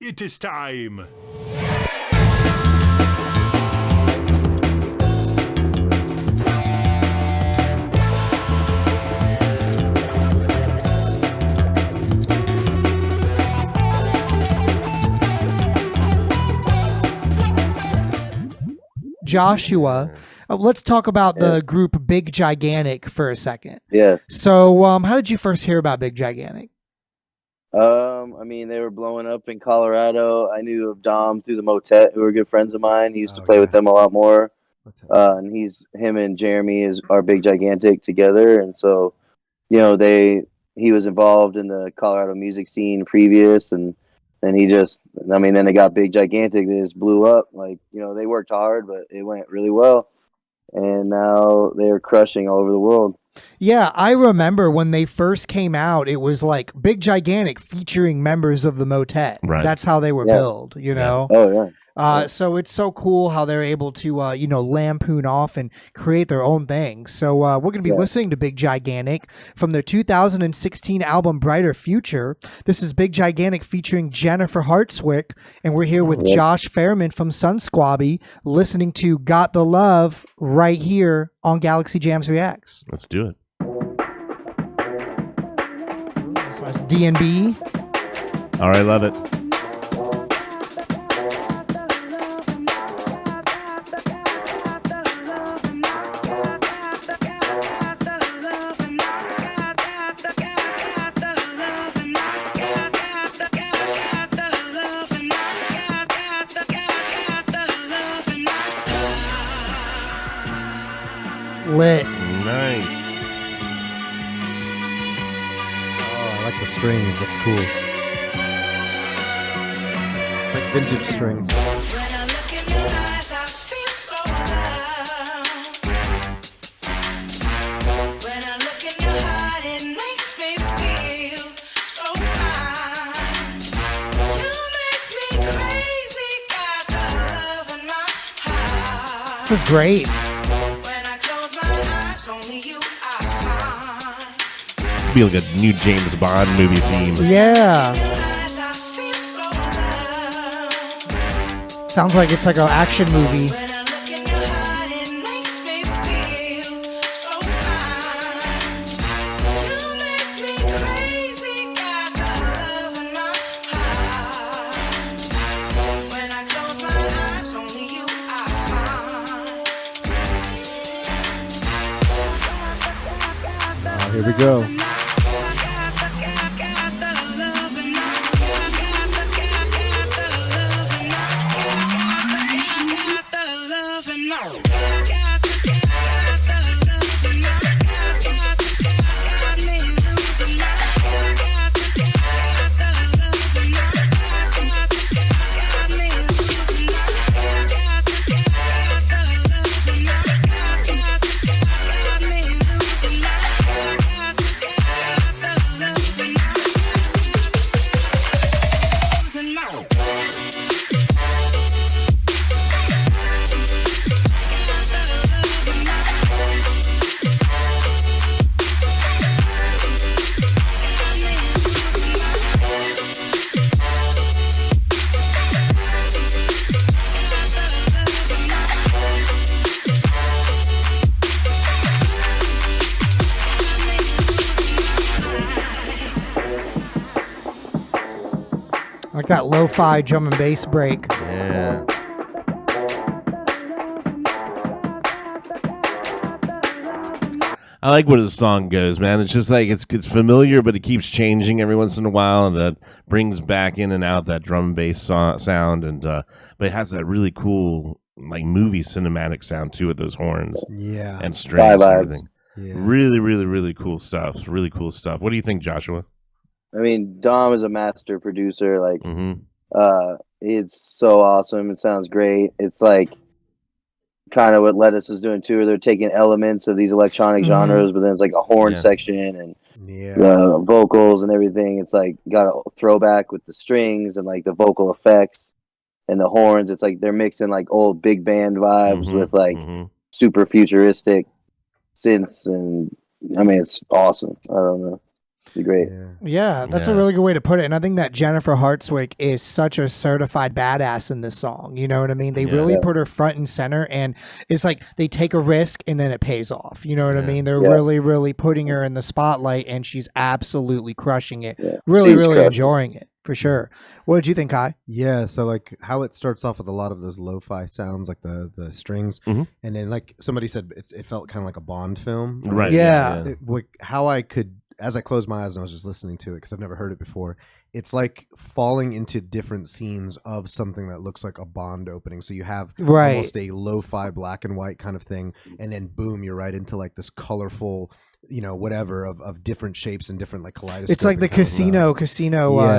It is time. Joshua, let's talk about the group Big Gigantic for a second. Yeah. So, how did you first hear about Big Gigantic? I mean, they were blowing up in Colorado. I knew of Dom through the Motet, who were good friends of mine. He used to play with them a lot more. And him and Jeremy are Big Gigantic together. And so, you know, he was involved in the Colorado music scene previous, and then then they got Big Gigantic. They just blew up. Like, you know, they worked hard, but it went really well. And now they're crushing all over the world. Yeah, I remember when they first came out, it was like Big Gigantic featuring members of the Motet. Right. That's how they were billed, you know? Oh, yeah. So it's so cool how they're able to, lampoon off and create their own thing. So we're going to be listening to Big Gigantic from their 2016 album Brighter Future. This is Big Gigantic featuring Jennifer Hartswick, and we're here with Josh Fairman from Sun Squabby, listening to Got the Love right here on Galaxy Jams Reacts. Let's do it. That's D&B. All right, love it. Lit. Nice. Oh, I like the strings. That's cool. It's like vintage strings. When I look in your eyes, I feel so loved. When I look in your heart, it makes me feel so fine. You make me crazy, got the love in my heart. This is great. When I close my eyes, only you I find. It'd be like a new James Bond movie theme. Yeah. In your eyes, I feel so loved. Sounds like it's like an action movie. When I look in your heart, it makes me feel so fine. You make me crazy, got the love in my heart. When I close my eyes, only you I find. Oh, here we go. Like that lo-fi drum and bass break. Yeah. I like where the song goes, man. It's just like it's familiar, but it keeps changing every once in a while, and that brings back in and out that drum and bass sound, and but it has that really cool like movie cinematic sound too with those horns, and strings and everything. Yeah. Really, really, really cool stuff. Really cool stuff. What do you think, Joshua? I mean, Dom is a master producer. Like, it's so awesome. It sounds great. It's like kind of what Lettuce is doing too, where they're taking elements of these electronic genres, but then it's like a horn section and vocals and everything. It's like got a throwback with the strings and like the vocal effects and the horns. It's like they're mixing like old big band vibes with like super futuristic synths, and I mean, it's awesome. I don't know. Great. Yeah, that's a really good way to put it. And I think that Jennifer Hartswick is such a certified badass in this song. You know what I mean? They really put her front and center, and it's like they take a risk and then it pays off. You know what I mean? They're really, really putting her in the spotlight, and she's absolutely crushing it. Really, really enjoying it for sure. What did you think, Kai? Yeah, so like how it starts off with a lot of those lo-fi sounds, like the strings, and then like somebody said, it felt kind of like a Bond film, right? Yeah. How I could, as I closed my eyes and I was just listening to it because I've never heard it before, it's like falling into different scenes of something that looks like a Bond opening. So you have almost a lo-fi black and white kind of thing, and then boom, you're right into like this colorful, you know, whatever of different shapes and different like kaleidoscope. It's like the casino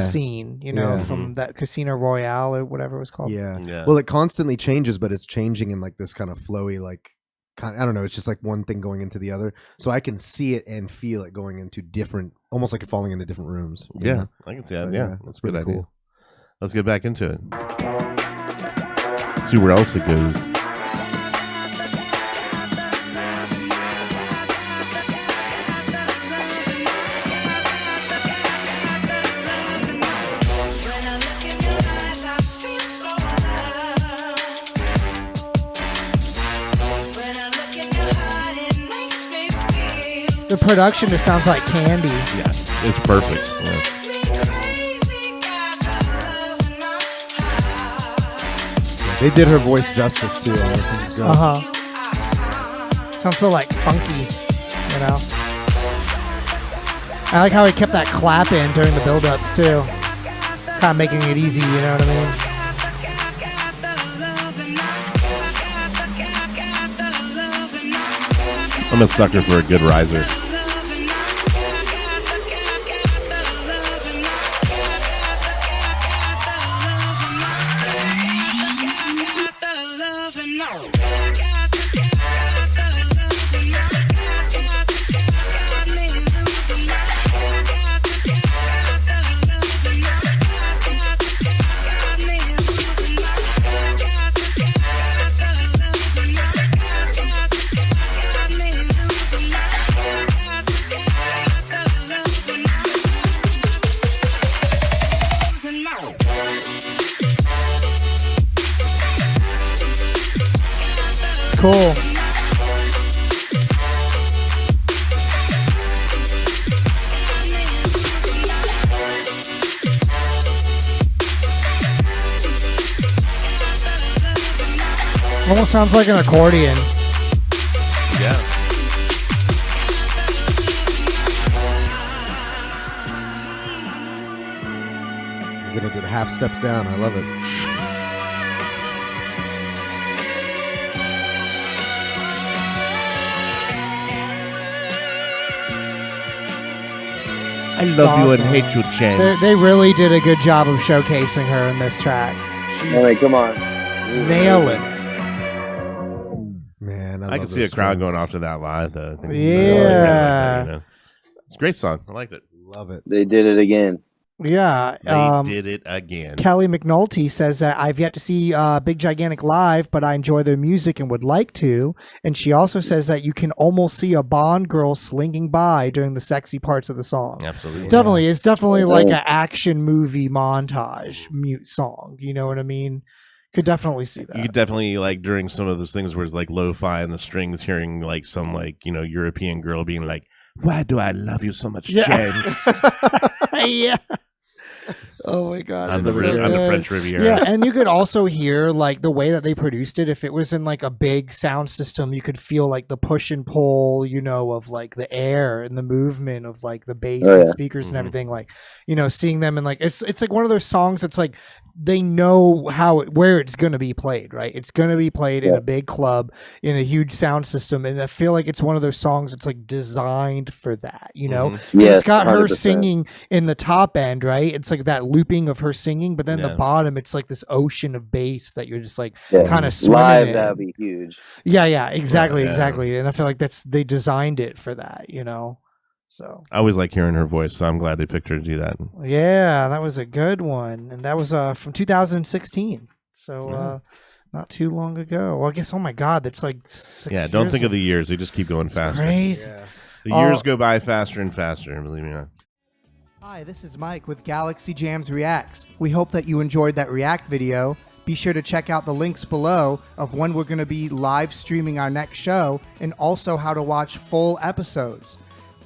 scene, you know, from that Casino Royale or whatever it was called. Yeah. Well, it constantly changes, but it's changing in like this kind of flowy, like I don't know. It's just like one thing going into the other. So I can see it and feel it going into different, almost like you're falling into different rooms. Yeah, I can see that. So, that's a good idea. Cool. Let's get back into it. See where else it goes. The production just sounds like candy. Yeah, it's perfect. They did her voice justice too. Sounds so like funky, you know. I like how he kept that clap in during the build-ups too, kind of making it easy. You know what I mean? I'm a sucker for a good riser. Cool. Almost sounds like an accordion. Yeah. You're gonna do the half steps down. I love it. I love you and hate you, James. They really did a good job of showcasing her in this track. She's all right, come on. Nailing it. Man, I can see a crowd going off to that live, though. I think it's a great song. I liked it. Love it. They did it again. Yeah. They did it again. Kelly McNulty says that I've yet to see Big Gigantic live, but I enjoy their music and would like to. And she also says that you can almost see a Bond girl slinking by during the sexy parts of the song. Absolutely. Definitely. It's definitely like an action movie montage mute song. You know what I mean? Could definitely see that. You could definitely, like, during some of those things where it's like lo-fi and the strings, hearing like some like, you know, European girl being like, "Why do I love you so much, James?" Yeah. Oh my god! On the French Riviera. Yeah, and you could also hear like the way that they produced it. If it was in like a big sound system, you could feel like the push and pull, you know, of like the air and the movement of like the bass and speakers and everything. Like, you know, seeing them and like it's like one of those songs that's like they know where it's going to be played, right? It's going to be played in a big club in a huge sound system, and I feel like it's one of those songs that's like designed for that, you know? Yeah, it's got 100%. Her 100%. singing in the top end, right? It's like that looping of her singing, but then the bottom, it's like this ocean of bass that you're just like kind of swimming live. in. That'd be huge. Yeah, exactly. And I feel like they designed it for that, you know. So I always like hearing her voice, so I'm glad they picked her to do that. Yeah, that was a good one, and that was from 2016. So not too long ago. Well, I guess. Oh my God, that's like 6 years. Don't think of the years; they just keep going faster. Crazy. The years go by faster and faster. Believe me or not. Hi, this is Mike with Galaxy Jams Reacts. We hope that you enjoyed that React video. Be sure to check out the links below of when we're going to be live streaming our next show and also how to watch full episodes.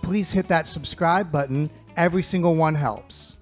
Please hit that subscribe button. Every single one helps.